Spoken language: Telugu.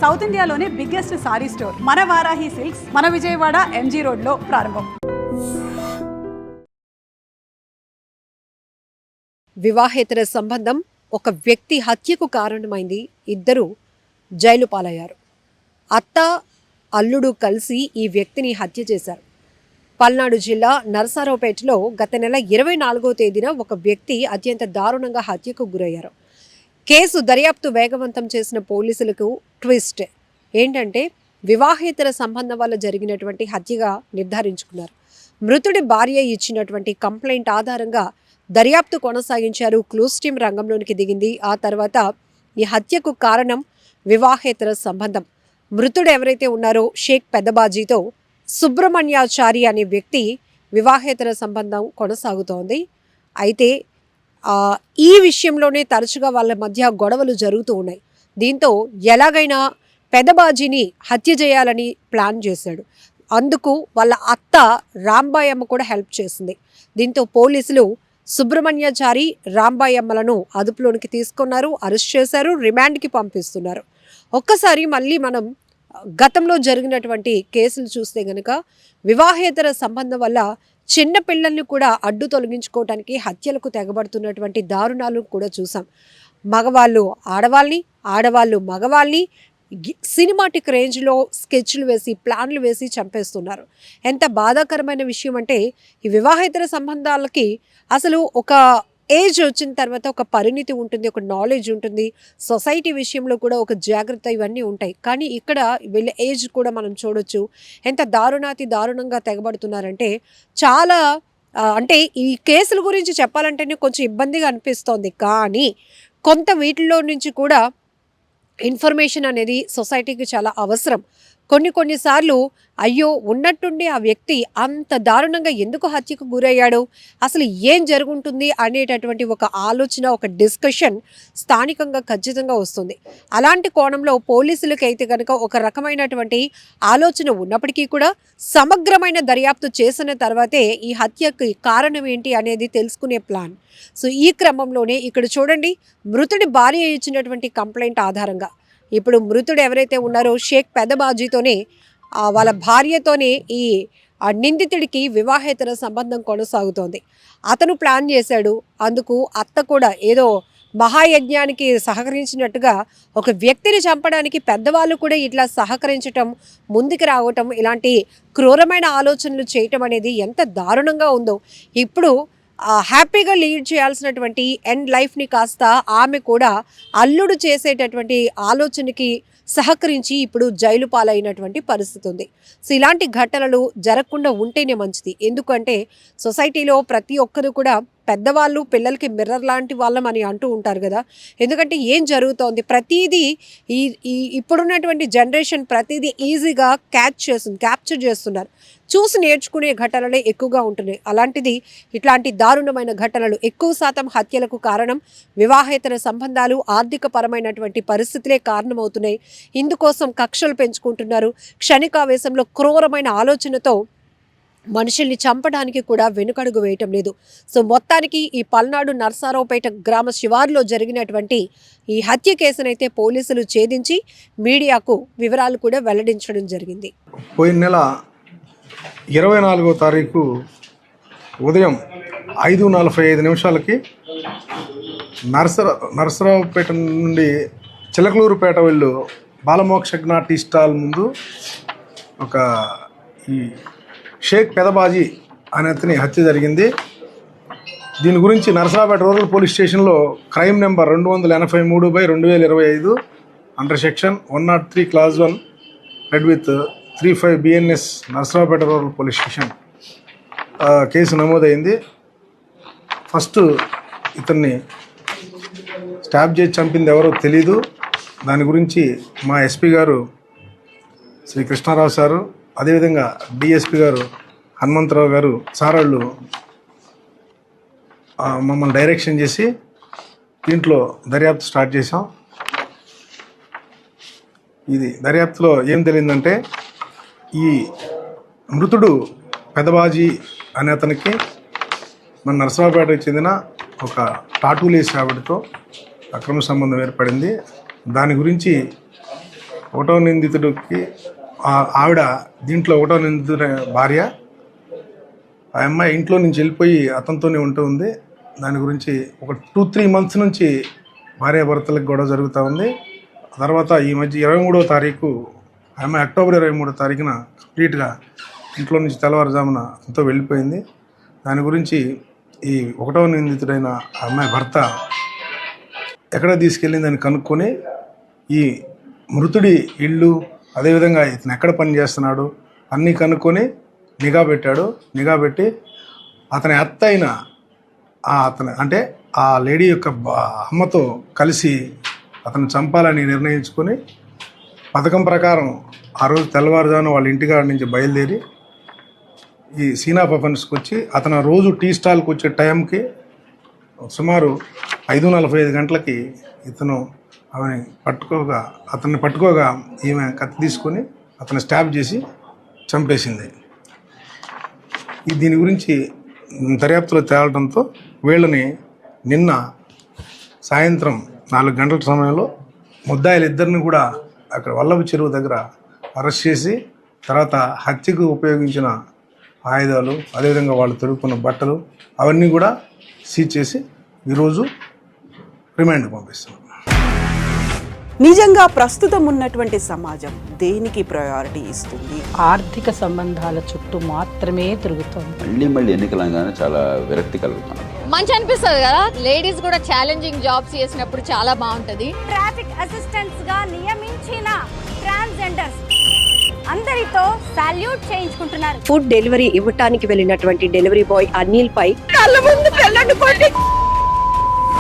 సౌత్ ఇండియాలోనే బిగ్గెస్ట్ సారీ స్టోర్ మన వారాహి సిల్క్స్ మన విజయవాడ ఎంజీ రోడ్లో ప్రారంభం. వివాహేతర సంబంధం ఒక వ్యక్తి హత్యకు కారణమైంది. ఇద్దరు జైలు పాలయ్యారు. అత్త అల్లుడు కలిసి ఈ వ్యక్తిని హత్య చేశారు. పల్నాడు జిల్లా నరసరావుపేటలో గత నెల 24వ తేదీన ఒక వ్యక్తి అత్యంత దారుణంగా హత్యకు గురయ్యారు. కేసు దర్యాప్తు వేగవంతం చేసిన పోలీసులకు ట్విస్ట్ ఏంటంటే వివాహేతర సంబంధం వల్ల జరిగినటువంటి హత్యగా నిర్ధారించుకున్నారు. మృతుడి భార్య ఇచ్చినటువంటి కంప్లైంట్ ఆధారంగా దర్యాప్తు కొనసాగించారు. క్లూస్ టీం రంగంలోనికి దిగింది. ఆ తర్వాత ఈ హత్యకు కారణం వివాహేతర సంబంధం. మృతుడు ఎవరైతే ఉన్నారో షేక్ పెద్దబాజీతో సుబ్రహ్మణ్యాచారి అనే వ్యక్తి వివాహేతర సంబంధం కొనసాగుతోంది. అయితే ఈ విషయంలోనే తరచుగా వాళ్ళ మధ్య గొడవలు జరుగుతూ ఉన్నాయి. దీంతో ఎలాగైనా పెద్దబాజీని హత్య చేయాలని ప్లాన్ చేశాడు. అందుకు వాళ్ళ అత్త రాంబాయమ్మ కూడా హెల్ప్ చేసింది. దీంతో పోలీసులు సుబ్రహ్మణ్యాచారి రాంబాయమ్మలను అదుపులోనికి తీసుకున్నారు, అరెస్ట్ చేశారు, రిమాండ్కి పంపిస్తున్నారు. ఒక్కసారి మళ్ళీ మనం గతంలో జరిగినటువంటి కేసులు చూస్తే గనక వివాహేతర సంబంధం వల్ల చిన్న పిల్లల్ని కూడా అడ్డు తొలగించుకోవడానికి హత్యలకు తెగబడుతున్నటువంటి దారుణాలు కూడా చూసాం. మగవాళ్ళు ఆడవాళ్ళని, ఆడవాళ్ళు మగవాళ్ళని సినిమాటిక్ రేంజ్లో స్కెచ్లు వేసి ప్లాన్లు వేసి చంపేస్తున్నారు. ఎంత బాధాకరమైన విషయం అంటే ఈ వివాహేతర సంబంధాలకి అసలు ఒక ఏజ్ వచ్చిన తర్వాత ఒక పరిణితి ఉంటుంది, ఒక నాలెడ్జ్ ఉంటుంది, సొసైటీ విషయంలో కూడా ఒక జాగ్రత్త, ఇవన్నీ ఉంటాయి. కానీ ఇక్కడ వీళ్ళ ఏజ్ కూడా మనం చూడొచ్చు. ఎంత దారుణంగా తెగబడుతున్నారంటే చాలా అంటే ఈ కేసుల గురించి చెప్పాలంటేనే కొంచెం ఇబ్బందిగా అనిపిస్తోంది. కానీ కొంత వీటిలో నుంచి కూడా ఇన్ఫర్మేషన్ అనేది సొసైటీకి చాలా అవసరం. కొన్నిసార్లు అయ్యో ఉన్నట్టుండి ఆ వ్యక్తి అంత దారుణంగా ఎందుకు హత్యకు గురయ్యాడు, అసలు ఏం జరుగుంటుంది అనేటటువంటి ఒక ఆలోచన, ఒక డిస్కషన్ స్థానికంగా ఖచ్చితంగా వస్తుంది. అలాంటి కోణంలో పోలీసులకి అయితే కనుక ఒక రకమైనటువంటి ఆలోచన ఉన్నప్పటికీ కూడా సమగ్రమైన దర్యాప్తు చేసిన తర్వాతే ఈ హత్యకి కారణం ఏంటి అనేది తెలుసుకునే ప్లాన్. సో ఈ క్రమంలోనే ఇక్కడ చూడండి, మృతుడి భార్య ఇచ్చినటువంటి కంప్లైంట్ ఆధారంగా ఇప్పుడు మృతుడు ఎవరైతే ఉన్నారో షేక్ పెద్దబాజీతోనే వాళ్ళ భార్యతోనే ఈ నిందితుడికి వివాహేతర సంబంధం కొనసాగుతోంది. అతను ప్లాన్ చేశాడు. అందుకు అత్త కూడా ఏదో మహాయజ్ఞానికి సహకరించినట్టుగా ఒక వ్యక్తిని చంపడానికి పెద్దవాళ్ళు కూడా ఇట్లా సహకరించటం, ముందుకు రావటం, ఇలాంటి క్రూరమైన ఆలోచనలు చేయటం అనేది ఎంత దారుణంగా ఉందో. ఇప్పుడు హ్యాపీగా లీడ్ చేయాల్సినటువంటి ఎండ్ లైఫ్ని కాస్త ఆమె కూడా అల్లుడు చేసేటటువంటి ఆలోచనకి సహకరించి ఇప్పుడు జైలు పాలైనటువంటి పరిస్థితి ఉంది. సో ఇలాంటి ఘటనలు జరగకుండా ఉంటేనే మంచిది. ఎందుకంటే సొసైటీలో ప్రతి ఒక్కరు కూడా పెద్దవాళ్ళు పిల్లలకి మిర్రర్ లాంటి వాళ్ళమని అంటూ ఉంటారు కదా. ఎందుకంటే ఏం జరుగుతోంది, ప్రతిదీ ఇప్పుడున్నటువంటి జనరేషన్ ప్రతిదీ ఈజీగా క్యాప్చర్ చేస్తున్నారు. చూసి నేర్చుకునే ఘటనలే ఎక్కువగా ఉంటున్నాయి. అలాంటిది ఇట్లాంటి దారుణమైన ఘటనలు ఎక్కువ శాతం హత్యలకు కారణం వివాహేతర సంబంధాలు, ఆర్థిక పరమైనటువంటి పరిస్థితులే కారణమవుతున్నాయి. ఇందుకోసం కక్షలు పెంచుకుంటున్నారు. క్షణికావేశంలో క్రూరమైన ఆలోచనతో మనుషుల్ని చంపడానికి కూడా వెనుకడుగు వేయటం లేదు. సో మొత్తానికి ఈ పల్నాడు నరసరావుపేట గ్రామ శివారులో జరిగినటువంటి ఈ హత్య కేసునైతే పోలీసులు ఛేదించి మీడియాకు వివరాలు కూడా వెల్లడించడం జరిగింది. పోయిన నెల 24వ తారీఖు ఉదయం 5:45 నరసరావుపేట నుండి చిలకలూరుపేట వెళ్ళు బాలమోక్షజ్ఞ టీ స్టాల్ ముందు ఒక ఈ షేక్ పెదబాజీ అనే అతని హత్య జరిగింది. దీని గురించి నరసరావుపేట రూరల్ పోలీస్ స్టేషన్లో crime number 283/2025 under section 103 clause 1 red with 35 BNS Narasaraopet rural police station case నమోదైంది. ఫస్ట్ ఇతన్ని స్టాబ్ చేసి చంపింది ఎవరో తెలీదు. దాని గురించి మా ఎస్పీ గారు శ్రీ కృష్ణారావు సారు, అదేవిధంగా డిఎస్పీ గారు హనుమంతరావు గారు సారాళ్ళు మమ్మల్ని డైరెక్షన్ చేసి దీంట్లో దర్యాప్తు స్టార్ట్ చేసాం. ఇది దర్యాప్తులో ఏం తెలియదంటే ఈ మృతుడు పెదబాజీ అనే అతనికి మన నరసరావుపేటకు చెందిన ఒక టాటూలేసి ఆవిడతో అక్రమ సంబంధం ఏర్పడింది. దాని గురించి ఒకటో నిందితుడికి ఆవిడ దీంట్లో ఒకటో నిందితుడి భార్య. ఆ అమ్మాయి ఇంట్లో నుంచి వెళ్ళిపోయి అతనితోనే ఉంటూ ఉంది. దాని గురించి ఒక 2-3 months నుంచి భార్యాభర్తలకు గొడవ జరుగుతూ ఉంది. తర్వాత ఈ మధ్య 23వ తారీఖు ఆ అమ్మాయి అక్టోబర్ 23వ తారీఖున కంప్లీట్గా ఇంట్లో నుంచి తెల్లవారుజామున అతనితో వెళ్ళిపోయింది. దాని గురించి ఈ ఒకటవ నిందితుడైన ఆ అమ్మాయి భర్త ఎక్కడ తీసుకెళ్ళిందని కనుక్కొని ఈ మృతుడి ఇల్లు, అదేవిధంగా ఇతను ఎక్కడ పని చేస్తున్నాడు అన్నీ కనుక్కొని నిఘా పెట్టాడు. నిఘా పెట్టి అతని అత్త అయిన అంటే ఆ లేడీ యొక్క అమ్మతో కలిసి అతను చంపాలని నిర్ణయించుకొని పథకం ప్రకారం ఆ రోజు తెల్లవారుజామున వాళ్ళ ఇంటికాడ నుంచి బయలుదేరి ఈ సీనా పఫన్స్కి వచ్చి అతను రోజు టీ స్టాల్కి వచ్చే టైంకి సుమారు 5:45 గంటలకి ఇతను అతన్ని పట్టుకోగా ఈమె కత్తి తీసుకొని అతను స్టాబ్ చేసి చంపేసింది. దీని గురించి దర్యాప్తులో తేలడంతో వీళ్ళని నిన్న సాయంత్రం 4 గంటల సమయంలో ముద్దాయిలిద్దరిని కూడా అక్కడ వల్లభ చెరువు దగ్గర అరెస్ట్ చేసి తర్వాత హత్యకు ఉపయోగించిన ఆయుధాలు, అదేవిధంగా వాళ్ళు తొడుక్కున్న బట్టలు అవన్నీ కూడా సీజ్ చేసి ఈరోజు రిమాండ్కి పంపిస్తున్నాం. నిజంగా ప్రస్తుతం ఉన్నటువంటి సమాజం దేనికి ప్రయారిటీ ఇస్తుంది? ఆర్థిక సంబంధాల చుట్టూ మాత్రమే తిరుగుతుంది. మళ్ళీ ఎన్నికలంగానే చాలా విరక్తి కలుగుతాను. మంచి అనిపిస్తుంది కదా, లేడీస్ కూడా ఛాలెంజింగ్ జాబ్స్ చేసినప్పుడు చాలా బాగుంటది. ట్రాఫిక్ అసిస్టెంట్స్ గా నియమించిన ట్రాన్స్జెండర్స్ అందరితో సాల్యూట్ చేయించుకుంటున్నారు. ఫుడ్ డెలివరీ ఇవ్వటానికి వెళ్ళినటువంటి డెలివరీ బాయ్ అనిల్ పై కళ్ళ ముందు